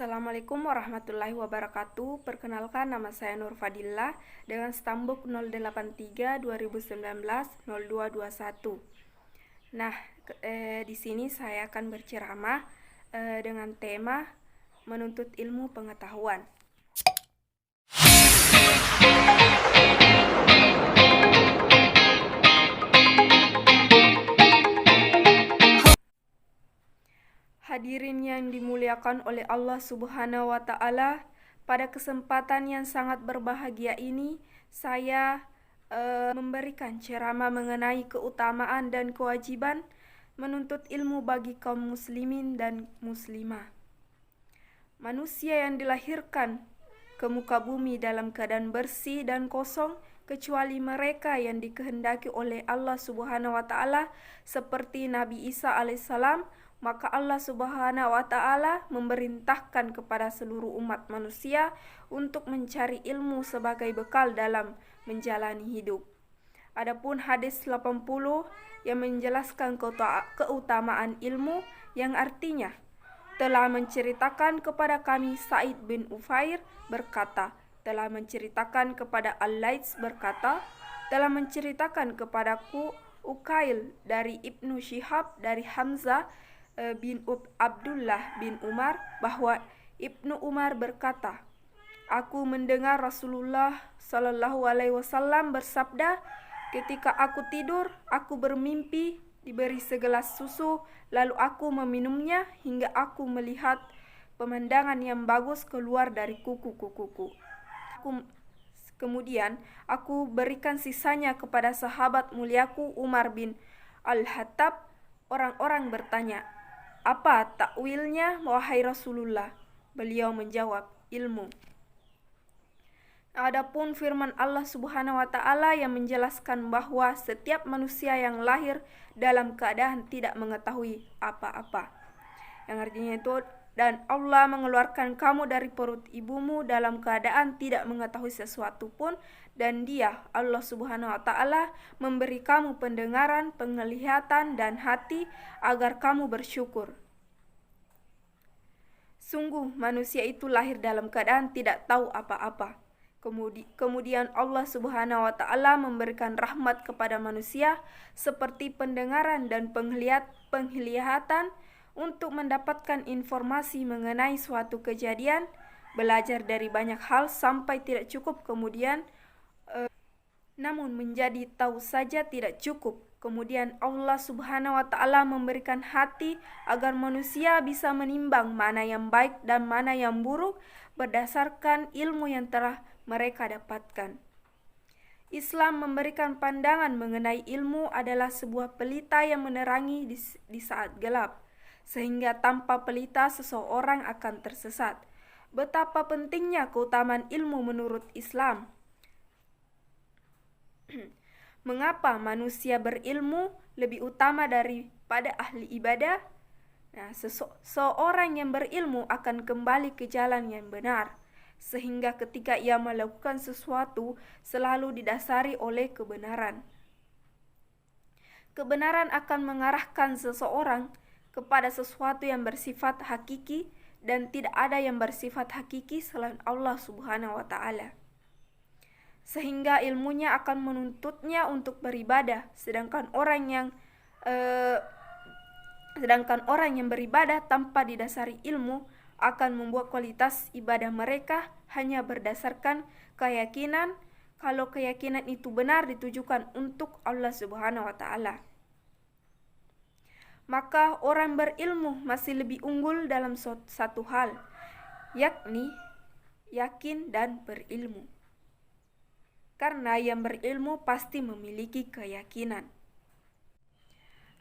Assalamualaikum warahmatullahi wabarakatuh. Perkenalkan, nama saya Nur Fadillah dengan stambuk 083 2019 0221. Nah, di sini saya akan berceramah dengan tema menuntut ilmu pengetahuan. Hadirin yang dimuliakan oleh Allah Subhanahu wa Ta'ala, pada kesempatan yang sangat berbahagia ini, saya memberikan ceramah mengenai keutamaan dan kewajiban menuntut ilmu bagi kaum muslimin dan muslimah. Manusia yang dilahirkan ke muka bumi dalam keadaan bersih dan kosong, kecuali mereka yang dikehendaki oleh Allah Subhanahu wa Ta'ala, seperti Nabi Isa alaihissalam. Maka Allah Subhanahu wa Ta'ala memerintahkan kepada seluruh umat manusia untuk mencari ilmu sebagai bekal dalam menjalani hidup. Adapun hadis 80 yang menjelaskan keutamaan ilmu, yang artinya telah menceritakan kepada kami Sa'id bin Ufair berkata, telah menceritakan kepada Al-Laits berkata, telah menceritakan kepadaku Ukail dari Ibnu Syihab dari Hamzah bin Abdullah bin Umar bahwa Ibnu Umar berkata, aku mendengar Rasulullah Shallallahu Alaihi Wasallam bersabda, ketika aku tidur, aku bermimpi diberi segelas susu, lalu aku meminumnya hingga aku melihat pemandangan yang bagus keluar dari kuku-kukuku. Kemudian aku berikan sisanya kepada sahabat muliaku Umar bin Al-Hattab. Orang-orang bertanya, apa takwilnya wahai Rasulullah? Beliau menjawab, ilmu. Adapun firman Allah Subhanahu wa Ta'ala yang menjelaskan bahwa setiap manusia yang lahir dalam keadaan tidak mengetahui apa-apa. Yang artinya itu, dan Allah mengeluarkan kamu dari perut ibumu dalam keadaan tidak mengetahui sesuatu pun, dan Dia, Allah Subhanahu wa Ta'ala, memberi kamu pendengaran, penglihatan, dan hati agar kamu bersyukur. Sungguh manusia itu lahir dalam keadaan tidak tahu apa-apa. Kemudian Allah Subhanahu wa Ta'ala memberikan rahmat kepada manusia seperti pendengaran dan penglihatan untuk mendapatkan informasi mengenai suatu kejadian, belajar dari banyak hal sampai tidak cukup, kemudian namun menjadi tahu saja tidak cukup. Kemudian Allah Subhanahu wa Ta'ala memberikan hati agar manusia bisa menimbang mana yang baik dan mana yang buruk berdasarkan ilmu yang telah mereka dapatkan. Islam memberikan pandangan mengenai ilmu adalah sebuah pelita yang menerangi di saat gelap, sehingga tanpa pelita seseorang akan tersesat. Betapa pentingnya keutamaan ilmu menurut Islam. Mengapa manusia berilmu lebih utama daripada ahli ibadah? Nah, seorang yang berilmu akan kembali ke jalan yang benar, sehingga ketika ia melakukan sesuatu selalu didasari oleh kebenaran. Kebenaran akan mengarahkan seseorang kepada sesuatu yang bersifat hakiki, dan tidak ada yang bersifat hakiki selain Allah Subhanahu wa Ta'ala. Sehingga ilmunya akan menuntutnya untuk beribadah, sedangkan orang yang beribadah tanpa didasari ilmu akan membuat kualitas ibadah mereka hanya berdasarkan keyakinan, kalau keyakinan itu benar ditujukan untuk Allah Subhanahu wa Ta'ala. Maka orang berilmu masih lebih unggul dalam satu hal, yakni yakin dan berilmu. Karena yang berilmu pasti memiliki keyakinan.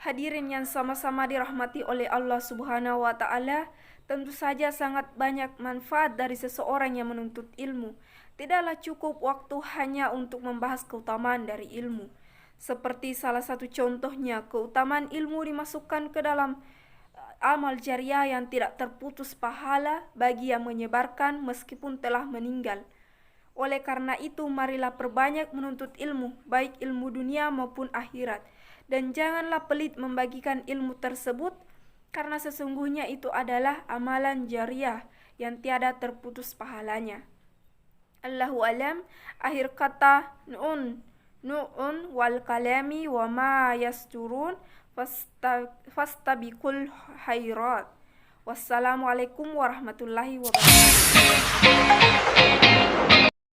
Hadirin yang sama-sama dirahmati oleh Allah Subhanahu wa Ta'ala, tentu saja sangat banyak manfaat dari seseorang yang menuntut ilmu. Tidaklah cukup waktu hanya untuk membahas keutamaan dari ilmu. Seperti salah satu contohnya, keutamaan ilmu dimasukkan ke dalam amal jariah yang tidak terputus pahala bagi yang menyebarkan meskipun telah meninggal. Oleh karena itu, marilah perbanyak menuntut ilmu, baik ilmu dunia maupun akhirat. Dan janganlah pelit membagikan ilmu tersebut, karena sesungguhnya itu adalah amalan jariah yang tiada terputus pahalanya. Allahu alam. Akhir kata nu'un wal kalami wa ma yasturun fastabiqul khairat. Wassalamualaikum warahmatullahi wabarakatuh.